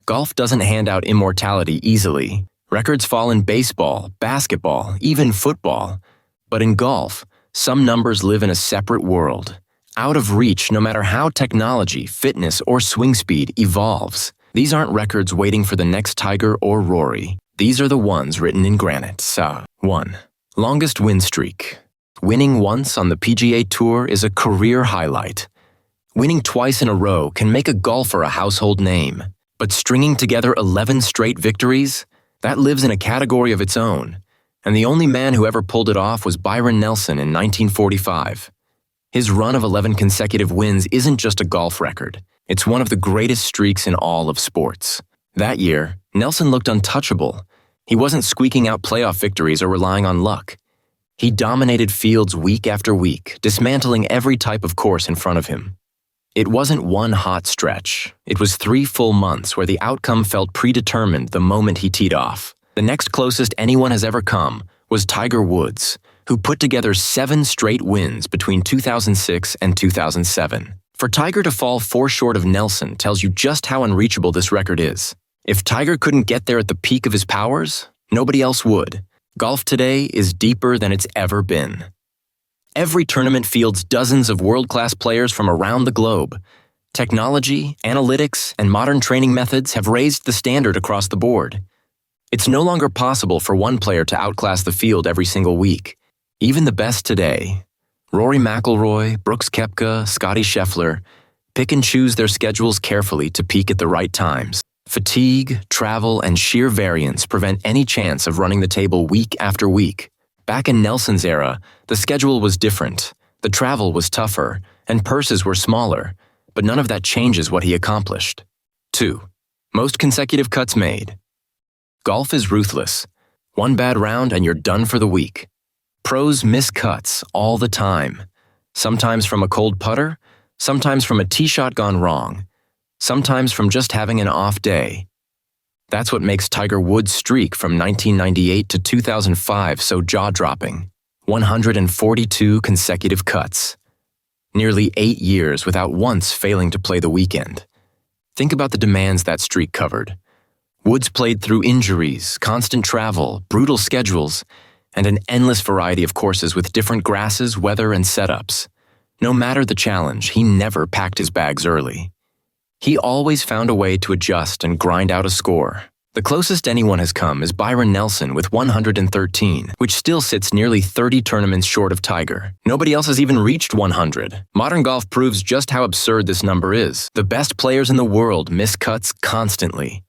Golf doesn't hand out immortality easily. Records fall in baseball, basketball, even football. But in golf, some numbers live in a separate world, out of reach no matter how technology, fitness, or swing speed evolves. These aren't records waiting for the next Tiger or Rory. These are the ones written in granite. 1. Longest win streak. Winning once on the PGA Tour is a career highlight. Winning twice in a row can make a golfer a household name. But stringing together 11 straight victories? That lives in a category of its own. And the only man who ever pulled it off was Byron Nelson in 1945. His run of 11 consecutive wins isn't just a golf record. It's one of the greatest streaks in all of sports. That year, Nelson looked untouchable. He wasn't squeaking out playoff victories or relying on luck. He dominated fields week after week, dismantling every type of course in front of him. It wasn't one hot stretch. It was 3 full months where the outcome felt predetermined the moment he teed off. The next closest anyone has ever come was Tiger Woods, who put together 7 straight wins between 2006 and 2007. For Tiger to fall 4 short of Nelson tells you just how unreachable this record is. If Tiger couldn't get there at the peak of his powers, nobody else would. Golf today is deeper than it's ever been. Every tournament fields dozens of world-class players from around the globe. Technology, analytics, and modern training methods have raised the standard across the board. It's no longer possible for one player to outclass the field every single week. Even the best today, Rory McIlroy, Brooks Koepka, Scottie Scheffler, pick and choose their schedules carefully to peak at the right times. Fatigue, travel, and sheer variance prevent any chance of running the table week after week. Back in Nelson's era, the schedule was different, the travel was tougher, and purses were smaller, but none of that changes what he accomplished. 2. Most consecutive cuts made. Golf is ruthless. One bad round and you're done for the week. Pros miss cuts all the time, sometimes from a cold putter, sometimes from a tee shot gone wrong, sometimes from just having an off day. That's what makes Tiger Woods' streak from 1998 to 2005 so jaw-dropping. 142 consecutive cuts. Nearly 8 years without once failing to play the weekend. Think about the demands that streak covered. Woods played through injuries, constant travel, brutal schedules, and an endless variety of courses with different grasses, weather, and setups. No matter the challenge, he never packed his bags early. He always found a way to adjust and grind out a score. The closest anyone has come is Byron Nelson with 113, which still sits nearly 30 tournaments short of Tiger. Nobody else has even reached 100. Modern golf proves just how absurd this number is. The best players in the world miss cuts constantly.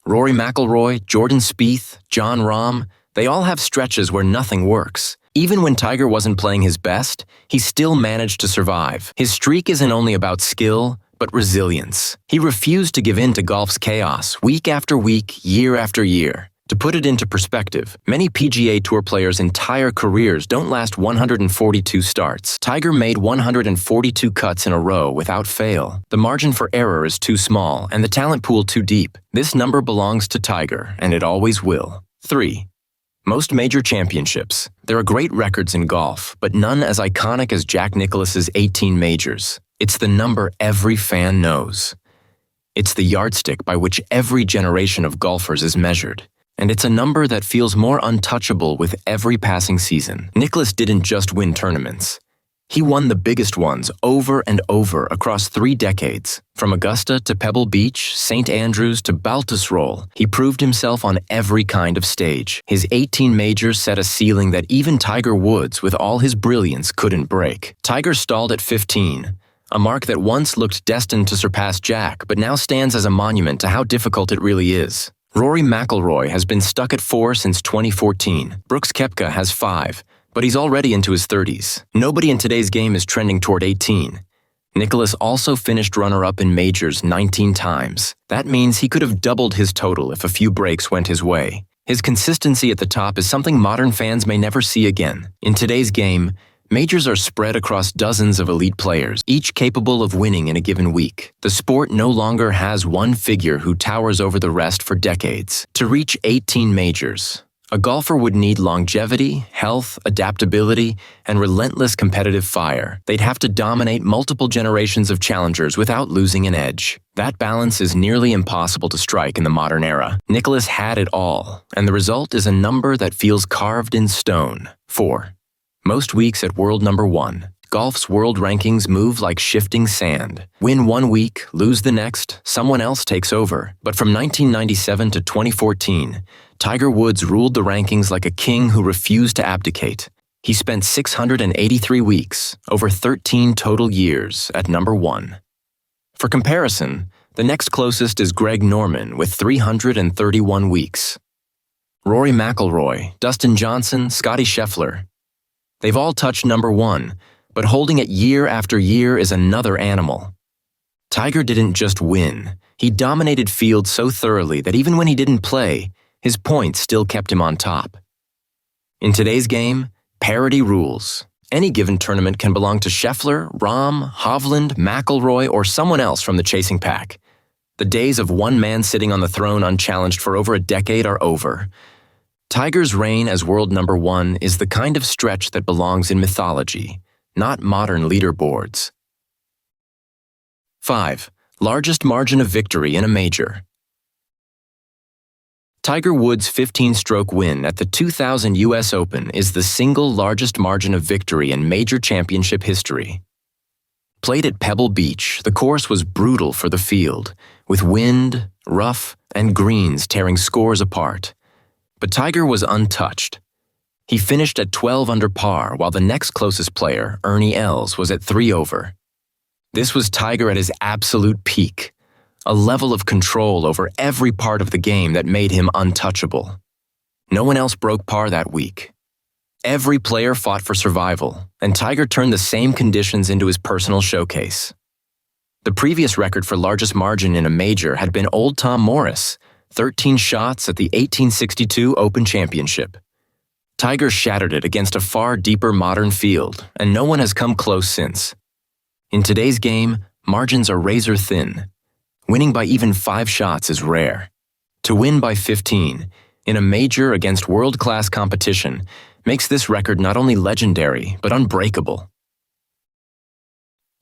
Rory McIlroy, Jordan Spieth, Jon Rahm, they all have stretches where nothing works. Even when Tiger wasn't playing his best, he still managed to survive. His streak isn't only about skill, but resilience. He refused to give in to golf's chaos week after week, year after year. To put it into perspective, many PGA Tour players' entire careers don't last 142 starts. Tiger made 142 cuts in a row without fail. The margin for error is too small and the talent pool too deep. This number belongs to Tiger, and it always will. 3. Most major championships. There are great records in golf, but none as iconic as Jack Nicklaus's 18 majors. It's the number every fan knows. It's the yardstick by which every generation of golfers is measured. And it's a number that feels more untouchable with every passing season. Nicklaus didn't just win tournaments. He won the biggest ones over and over across 3 decades. From Augusta to Pebble Beach, St. Andrews to Baltusrol, he proved himself on every kind of stage. His 18 majors set a ceiling that even Tiger Woods, with all his brilliance, couldn't break. Tiger stalled at 15, a mark that once looked destined to surpass Jack, but now stands as a monument to how difficult it really is. Rory McIlroy has been stuck at 4 since 2014. Brooks Koepka has 5. But he's already into his 30s. Nobody in today's game is trending toward 18. Nicklaus also finished runner-up in majors 19 times. That means he could have doubled his total if a few breaks went his way. His consistency at the top is something modern fans may never see again. In today's game, majors are spread across dozens of elite players, each capable of winning in a given week. The sport no longer has one figure who towers over the rest for decades. To reach 18 majors, A golfer would need longevity, health, adaptability, and relentless competitive fire. They'd have to dominate multiple generations of challengers without losing an edge. That balance is nearly impossible to strike in the modern era. Nicklaus had it all, and the result is a number that feels carved in stone. 4. Most weeks at world number 1. Golf's world rankings move like shifting sand. Win one week, lose the next, someone else takes over. But from 1997 to 2014, Tiger Woods ruled the rankings like a king who refused to abdicate. He spent 683 weeks, over 13 total years, at number 1. For comparison, the next closest is Greg Norman with 331 weeks. Rory McIlroy, Dustin Johnson, Scottie Scheffler. They've all touched number 1, but holding it year after year is another animal. Tiger didn't just win. He dominated fields so thoroughly that even when he didn't play, his points still kept him on top. In today's game, parity rules. Any given tournament can belong to Scheffler, Rahm, Hovland, McIlroy, or someone else from the chasing pack. The days of one man sitting on the throne unchallenged for over a decade are over. Tiger's reign as world number 1 is the kind of stretch that belongs in mythology, not modern leaderboards. 5. Largest margin of victory in a major. Tiger Woods' 15-stroke win at the 2000 U.S. Open is the single largest margin of victory in major championship history. Played at Pebble Beach, the course was brutal for the field, with wind, rough, and greens tearing scores apart. But Tiger was untouched. He finished at 12 under par, while the next closest player, Ernie Els, was at 3 over. This was Tiger at his absolute peak, a level of control over every part of the game that made him untouchable. No one else broke par that week. Every player fought for survival, and Tiger turned the same conditions into his personal showcase. The previous record for largest margin in a major had been Old Tom Morris, 13 shots at the 1862 Open Championship. Tiger shattered it against a far deeper modern field, and no one has come close since. In today's game, margins are razor thin. Winning by even 5 shots is rare. To win by 15, in a major against world-class competition, makes this record not only legendary, but unbreakable.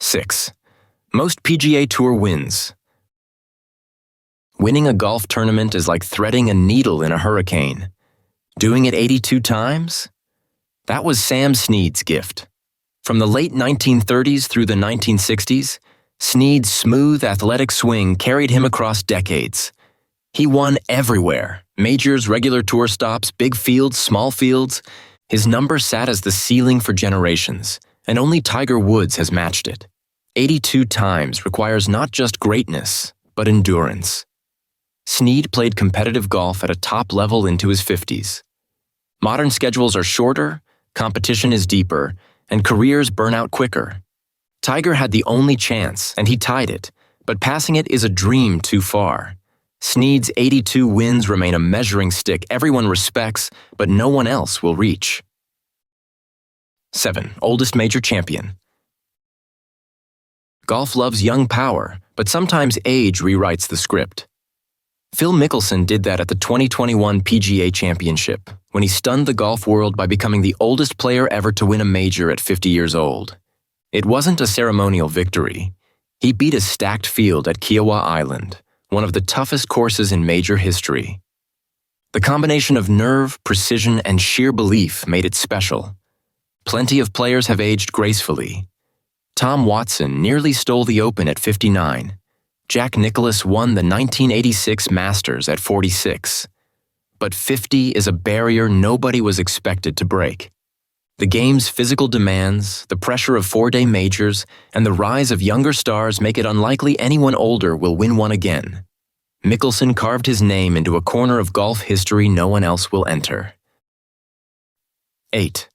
6. Most PGA Tour wins. Winning a golf tournament is like threading a needle in a hurricane. Doing it 82 times? That was Sam Snead's gift. From the late 1930s through the 1960s, Snead's smooth, athletic swing carried him across decades. He won everywhere. Majors, regular tour stops, big fields, small fields. His number sat as the ceiling for generations, and only Tiger Woods has matched it. 82 times requires not just greatness, but endurance. Snead played competitive golf at a top level into his 50s. Modern schedules are shorter, competition is deeper, and careers burn out quicker. Tiger had the only chance, and he tied it, but passing it is a dream too far. Snead's 82 wins remain a measuring stick everyone respects, but no one else will reach. 7. Oldest major champion. Golf loves young power, but sometimes age rewrites the script. Phil Mickelson did that at the 2021 PGA Championship, when he stunned the golf world by becoming the oldest player ever to win a major at 50 years old. It wasn't a ceremonial victory. He beat a stacked field at Kiowa Island, one of the toughest courses in major history. The combination of nerve, precision, and sheer belief made it special. Plenty of players have aged gracefully. Tom Watson nearly stole the Open at 59. Jack Nicklaus won the 1986 Masters at 46. But 50 is a barrier nobody was expected to break. The game's physical demands, the pressure of 4-day majors, and the rise of younger stars make it unlikely anyone older will win one again. Mickelson carved his name into a corner of golf history no one else will enter. 8.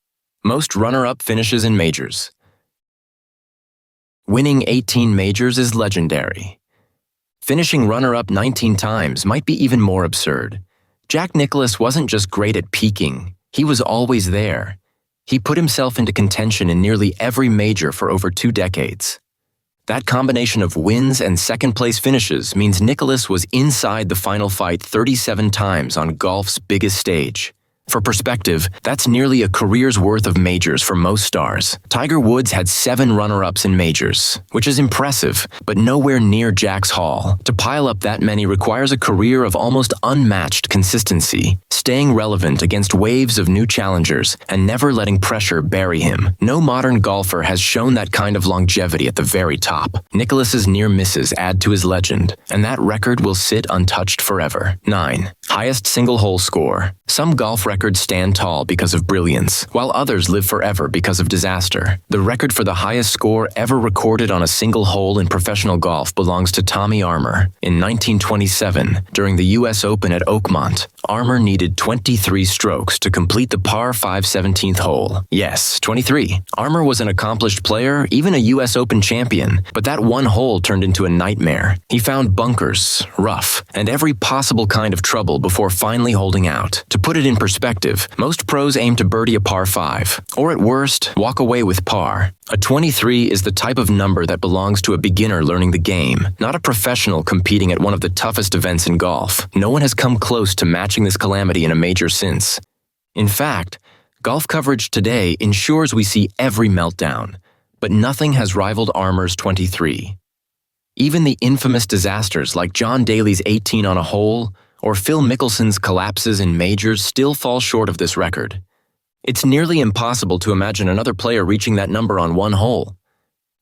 Most runner-up finishes in majors. Winning 18 majors is legendary. Finishing runner-up 19 times might be even more absurd. Jack Nicklaus wasn't just great at peaking, he was always there. He put himself into contention in nearly every major for over 2 decades. That combination of wins and second-place finishes means Nicklaus was inside the final fight 37 times on golf's biggest stage. For perspective, that's nearly a career's worth of majors for most stars. Tiger Woods had 7 runner-ups in majors, which is impressive, but nowhere near Jack's haul. To pile up that many requires a career of almost unmatched consistency, staying relevant against waves of new challengers and never letting pressure bury him. No modern golfer has shown that kind of longevity at the very top. Nicklaus's near misses add to his legend, and that record will sit untouched forever. 9. Highest single-hole score. Some golf records stand tall because of brilliance, while others live forever because of disaster. The record for the highest score ever recorded on a single hole in professional golf belongs to Tommy Armour. In 1927, during the U.S. Open at Oakmont, Armour needed 23 strokes to complete the par 5 17th hole. Yes, 23. Armour was an accomplished player, even a U.S. Open champion, but that one hole turned into a nightmare. He found bunkers, rough, and every possible kind of trouble before finally holding out. To put it in perspective, most pros aim to birdie a par 5, or at worst, walk away with par. A 23 is the type of number that belongs to a beginner learning the game, not a professional competing at one of the toughest events in golf. No one has come close to matching this calamity in a major since. In fact, golf coverage today ensures we see every meltdown, but nothing has rivaled Armour's 23. Even the infamous disasters like John Daly's 18 on a hole or Phil Mickelson's collapses in majors still fall short of this record. It's nearly impossible to imagine another player reaching that number on one hole.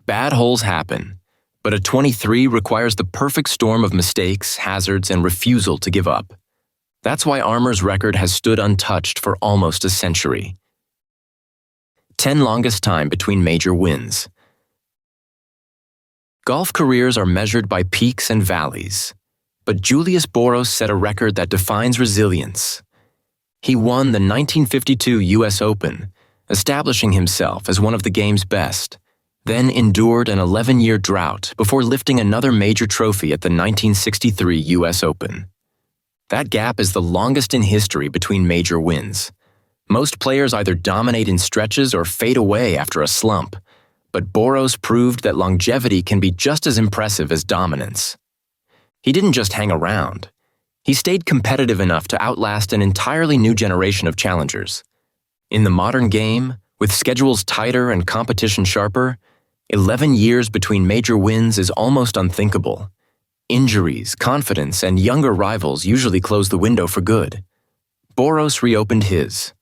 Bad holes happen, but a 23 requires the perfect storm of mistakes, hazards, and refusal to give up. That's why Armour's record has stood untouched for almost a century. 10 longest time between major wins. Golf careers are measured by peaks and valleys, but Julius Boros set a record that defines resilience. He won the 1952 U.S. Open, establishing himself as one of the game's best, then endured an 11-year drought before lifting another major trophy at the 1963 U.S. Open. That gap is the longest in history between major wins. Most players either dominate in stretches or fade away after a slump, but Boros proved that longevity can be just as impressive as dominance. He didn't just hang around. He stayed competitive enough to outlast an entirely new generation of challengers. In the modern game, with schedules tighter and competition sharper, 11 years between major wins is almost unthinkable. Injuries, confidence, and younger rivals usually close the window for good. Boros reopened his.